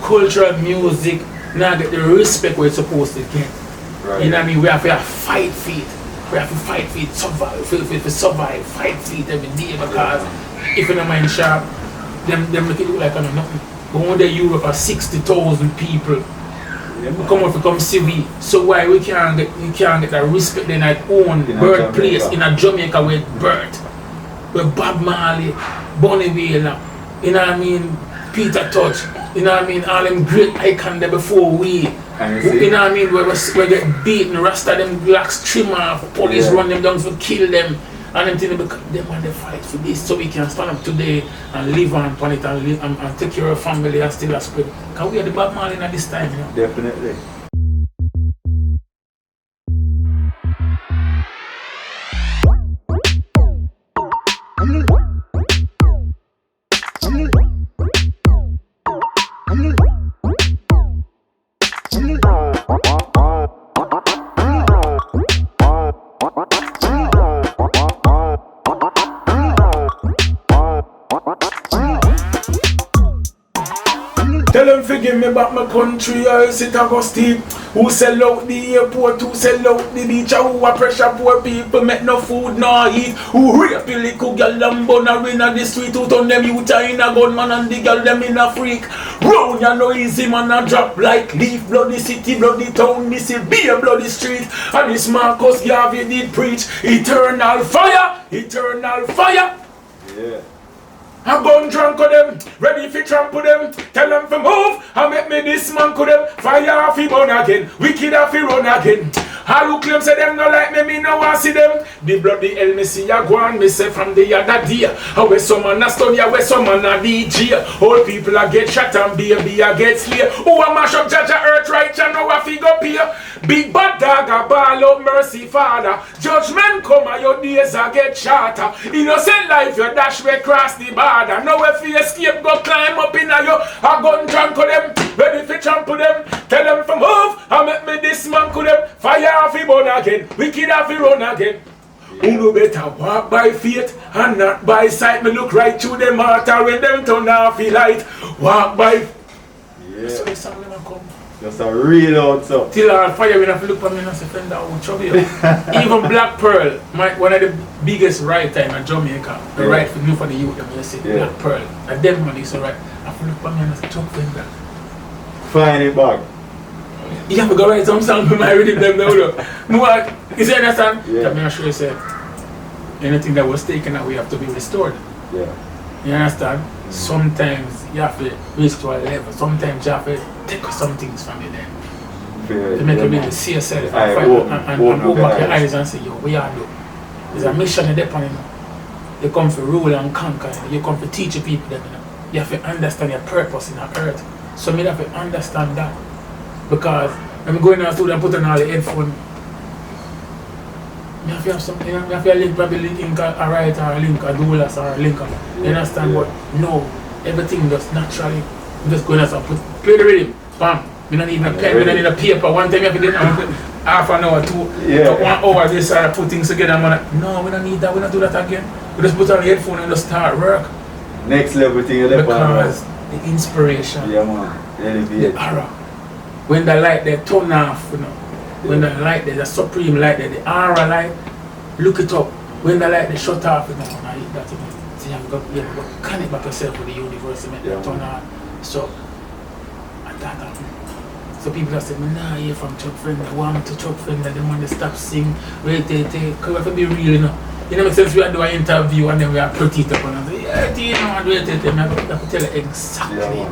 cultural music now get the respect we're supposed to get. Right. You know what I mean? We have to fight for it. We have to fight for it, survive, fight for it every day because if you don't mind sharp, them make it look like nothing. But when they Europe are 60,000 people. We come out to come see we. So why we can't get that respect in our own birthplace in a Jamaica where it's birth. Where Bob Marley, Bonnie Wailer, you know what I mean, Peter Touch, you know what I mean, all them great icons there before we. You know what I mean, where we get beaten, Rasta them blacks trim off, police run them down to kill them. And them things because them want to fight for this so we can stand up today and live on it and take care of family and still a spread. Because we are the Bob Marley at this time, you know. Definitely. Tell them to give me back my country, I sit a go steep. Who sell out the airport, who sell out the beach, who a pressure poor people, make no food, no eat. Who rape a little girl and bun her in the street, who turn them youth in a gunman and the girl them in a freak. Round ya no easy man a drop like leaf, bloody city, bloody town, this is be a bloody street. And this Marcus Garvey did preach, eternal fire, eternal fire. Yeah. I gun drunk with them, ready for trample them. Tell them to move, and make me this man to them. Fire off he burn again, wicked off he run again. All who claim say them no like me no want see them. The bloody hell me see ya go on, me say from the other day. Where some man a study, where some man a DJ. All people a get shot and baby a get slay. Who a mash up Jaja earth right, ya know a figure here. Big bad dog a ball up mercy father. Judgment come and your days a get shorter. Innocent life you dash way across the border. Now if you escape go climb up in a you. A gun drunk with them, ready for trample them. Tell them to move, and make me this man to them. Fire off he burn again, wicked off he run again. Who no better walk by faith and not by sight. Me look right through them heart when them turn off the light. Walk by. Yeah. So the song never come. Just a real out so. Till our fire when I look at me and say, "Fender, I will trouble you." Even Black Pearl, one of the biggest writer in Jamaica, the right for new for the youth, them say Black Pearl. And them man is alright. I look at me and say, "Chuck Fender." Find it back. You have to go write some song for my rhythm them now. No, you see understand? Yeah. Let me assure you, say, anything that was taken away have to be restored. Yeah. You understand? Sometimes you have to reach to a level. Sometimes you have to take some things from you then. To make you really see yourself and open up your eyes and say, yo, we are do. There's a mission in upon you. You come to rule and conquer. You come to teach people that you have to understand your purpose in the earth. So me have to understand that. Because I'm going to the studio and put on all the headphones. You have to have something, you have to link, probably link a writer or a link a doulas or a linker. You understand what? No, everything just naturally. I'm just going to play the rhythm. Bam. We don't need a pen, we don't need a paper. One time you have to get half an hour, 1 hour, this put things together. No, we don't need that, we don't do that again. We just put on the headphone and just start work. Next level thing you left on. Because the inspiration, yeah, man. the aura. When the light they turn off, you know. When the light there, the supreme light there, the aura light, look it up. When the light they shut off, you know, and I that, you know. So you have got connect back yourself with the universe, and turn on. So, and that happened. So people that say, nah, you're from Chuck Fender, want to Chuck Fender, they want to stop sing, wait, because we have to be real, you know. You know, since we are doing an interview and then we are pretty it up and say, yeah, you know, and wait, I have to tell you exactly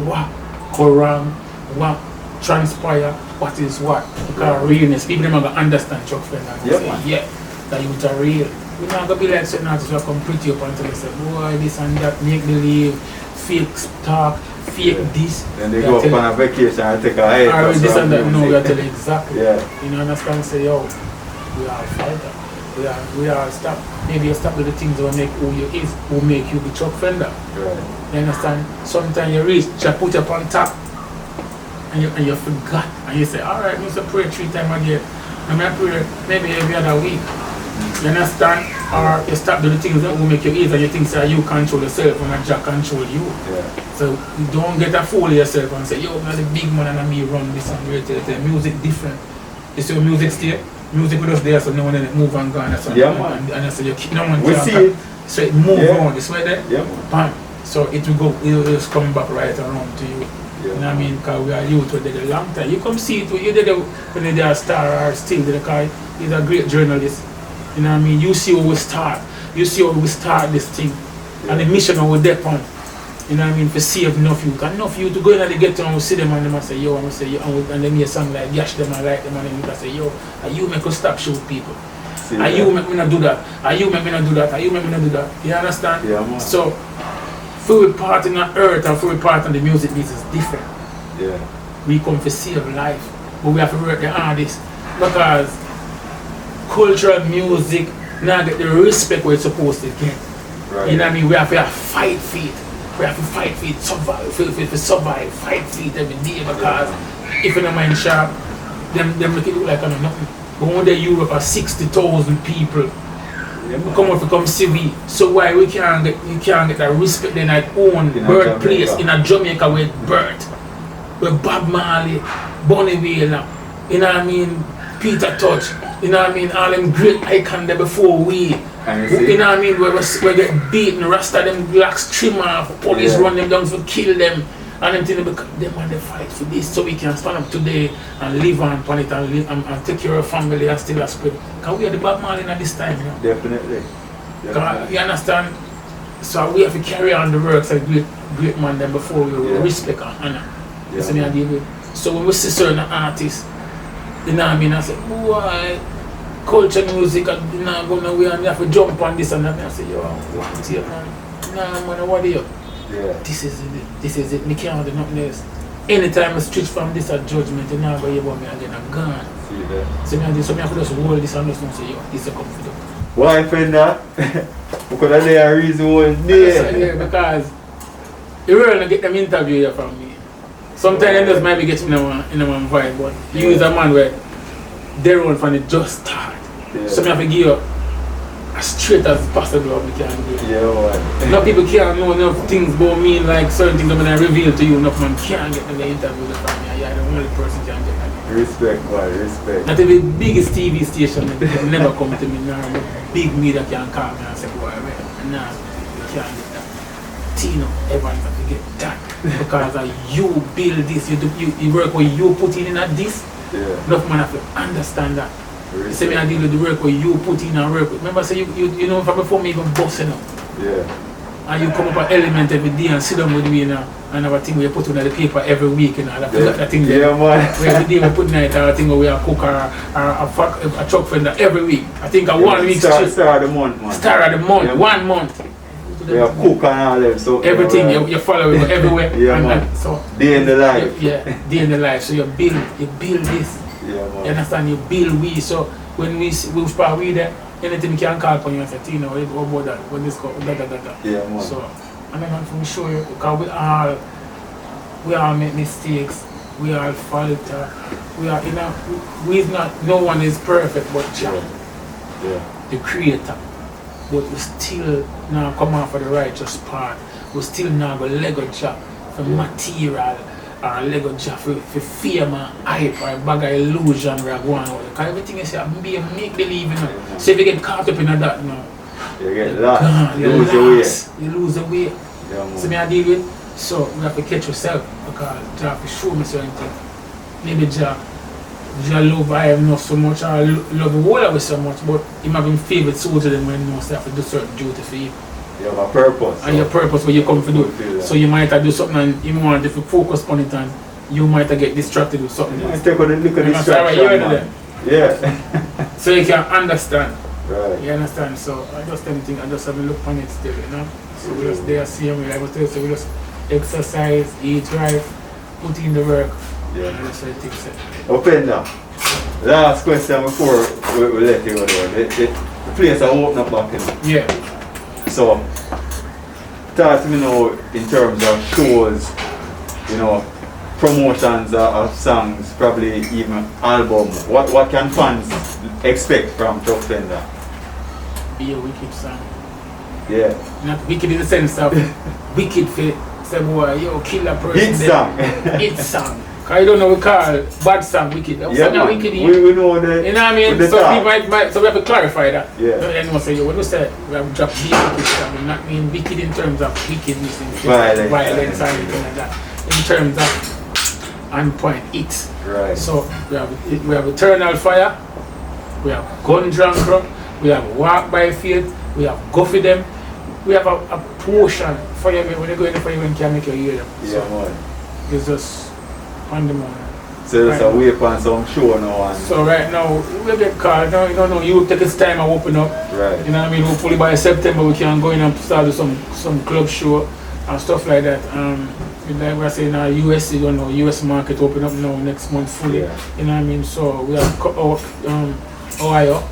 what go wrong, what transpire, what is what. Because realness, people are going to understand Chuck Fender. They say, yeah, that you are real. We're not going to be like certain artists who come pretty up until they say, boy, this and that, make believe, fake talk, fake this. Then they go up on a vacation and take a hike. Or this and that, no, we are telling exactly. Yeah. You know, understand, say, yo, we are fighter. We are stop. Maybe you stop with the things that make who you is, who make you be Chuck Fender. Right. You understand? Sometimes you reach, you put up on top, and you forgot, and you say, all right, I need to pray 3 times a day. And I pray maybe every other week. You understand? Or you stop doing the things that will make you easy and you think that you control yourself and not Jack control you. Yeah. So you don't get a fool of yourself and say, yo, I'm the big man and me run this and great. Music different. You see music stay? Music with us there so no one move and gone. That's yeah, man. And I say you keep no one we see it. So it move on, you see that? Yeah. Bam. So it will go, it will just come back right around to you. Yeah. You know what I mean? Because we are youth, we did a long time. You come see it, you did it when they are a star or still did because he's a great journalist. You know what I mean? You see how we start. You see how we start this thing. Yeah. And the mission of we depend. You know what I mean? For save enough youth. Enough youth to go in and they get to and we see them and they say, yo, and we say, yo, and then hear a song like Gash them and like them and then you can say, yo, and you make us stop shoot people. And you make me not do that. And you make me not do that. And you make me not do that. You understand? Yeah, man. So, for we part in the earth and for we part in the music business is different. Yeah. We come for save life. But we have to work the hardest. Because cultural music now get the respect we're supposed to get. Right. You know what I mean? We have to fight for it. We have to fight for it, survive, for survive, fight for it every day because if you don't mind sharp, them make it look like I'm nothing. But when they Europe are 60,000 people. Yeah, come out to come see we. So why we can't get that respect in our own birthplace in a Jamaica with birth. With Bob Marley, Bonnie Wailer, you know what I mean, Peter Touch, you know what I mean, all them great icons there before we. You know what I mean, we get beaten, Rasta them blacks trim off, police run them down to kill them. And them things because them and they fight for this so we can stand up today and live on planet and live and take care of family and still spread. Because we are the Bob Marley at this time, you know. Definitely. You understand? So we have to carry on the works of great man them before we respect and honor. So when we see certain artists, you know what I mean, I say, why culture music and not going nowhere and you have to jump on this and that. I say, yo, what's here man? Nah man, what are you? Yeah. This is it, me can't do nothing else. Anytime I switch from this at judgment, you know go hear about me again, I'm gone. See that? So I could just hold this and just say, yo, this is a comfort. Why friend that? Because there are reason why yeah, because you really get them interview here from me. Sometimes them just might be getting in one vibe, but you is a man where they run from the just start. Yeah. So I have to give you as straight as possible we can do. Yeah, right. No people can't know enough things about me, like certain things when I reveal to you, enough man can't get in the interview from me. Yeah, the only person can get that. Respect, boy, respect. Not the biggest TV station they never come to me now. Big media can call me and say, boy, nah, you can't get that. Tino Evans have to get that. Because you build this, you work where you put in at this. Yeah. Enough man have to understand that. You say me I deal with the work where you put in and work with. Remember say you know from before me even busting up. Yeah. And you come up an element every day and sit down with me now and have a thing where you put on the paper every week and all that thing there. Yeah man. Where every day we put night a thing where we are cook or a truck fender every week. I think a 1 week Star of the month man. Star of the month, 1 month. We have cook and all them so everything you follow it everywhere. Yeah and man. So day in the life. Yeah, day in the life. So you build this. Yeah man. You understand? You build we. So when we start we there, anything can call upon you and say, Tino, what about that? When this go, da. Yeah man. So and then from show you because we all make mistakes, we all falter, no one is perfect but Jah. Yeah. The creator. But we still now come out for the righteous part. We still now go Lego Jah for material or Lego Jah for fame and hype or bag of illusion we are going on. Because everything you say, be a make believe, you know. So if you get caught up in that now, you get lost. You lose your way. You lose the way. Yeah, so me I deal with, so we have to catch yourself because Jah have to show me certain things. Maybe Jah love I have not so much, I love the whole of it so much, but he might be favorite soldier than when you know have to do certain duty for you. You have a purpose. And your purpose where you come to do. So you might do something and you want to focus on it and you might get distracted with something else. Take a look at distraction. Yeah. So you can understand. Right. You understand? So I just anything, I just have a look on it still, you know. So we just there see him, like I tell you, so we just exercise, eat right, put in the work. Yeah. And that's what I think. Openda, last question before we let you go there. The place I open up back in. Yeah. So, talk to me now in terms of shows, you know, promotions of songs, probably even album. What can fans expect from Chuck Fender? be a wicked song. Yeah. Not wicked in the sense of wicked fit. Say boy, yo, kill a person. Hit song. Hit song. Cause you don't know we call bad song wicked. Yeah, man. Wicked, we know the. you know what I mean? the So talk. people might, so we have to clarify that. Yeah. And then we say, yo, when we say we have dropped the wicked song, we not mean wicked in terms of wickedness, in violence or anything like that. In terms of on point it. Right. So we have Eternal Fire, we have Gun Drunk, we have Walk by Faith, we have Go For Them, we have a portion for you when you go in the fire you can make you hear them. Yeah, So man. it's just on the moment. So there's a way on some show now. And So right now we get called now, you don't know, you take its time and open up. right. You know what I mean? Hopefully by September we can go in and start with some club show and stuff like that. Like we're saying now US, you don't know, US market open up now next month fully. Yeah. You know what I mean? So we have Ohio,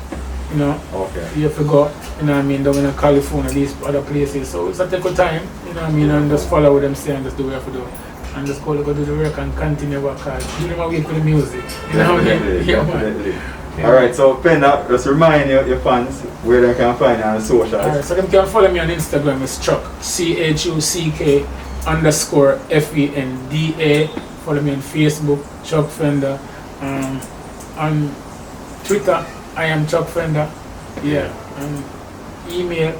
you know, Okay. you forgot, you know what I mean, down in California, these other places. So it's a take of time, you know what I mean, and just follow what them say and just do what you have to do. And just go do the work and continue work hard. Give them a week with the music. You know what I mean? Yeah, man. Definitely. Yeah. Alright, so Penda, just remind your fans where they can find you on the socials. Alright, so them can follow me on Instagram, it's Chuck, CHUCK _FENDA. Follow me on Facebook, Chuck Fender. On Twitter, I am Chuck Fender. Yeah. Email,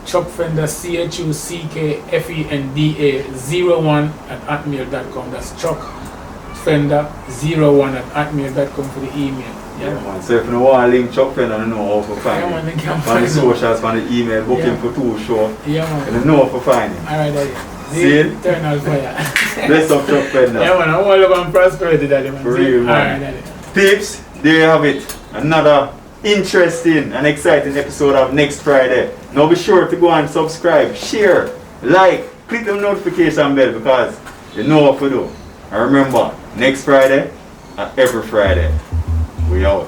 Chuck Fender, CHUCKFENDA01@atmail.com. That's Chuck Fender 01@atmail.com for the email. Yeah, man. So if you want to link Chuck Fender, you know how to find Yeah, him. man, they can On find the him. socials, on the email, book him Yeah. for 2 show. Yeah, man. And you know how to find him. Alright, daddy. See it? Eternal Fire. Bless up Chuck Fender. Yeah, man, I'm all about prosperity, daddy, man. For real, man. Alright, daddy. Peeps, there you have it. Another interesting and exciting episode of Next Friday. Now be sure to go and subscribe, share, like, click the notification bell because you know what to do. And remember, next Friday and every Friday, we out.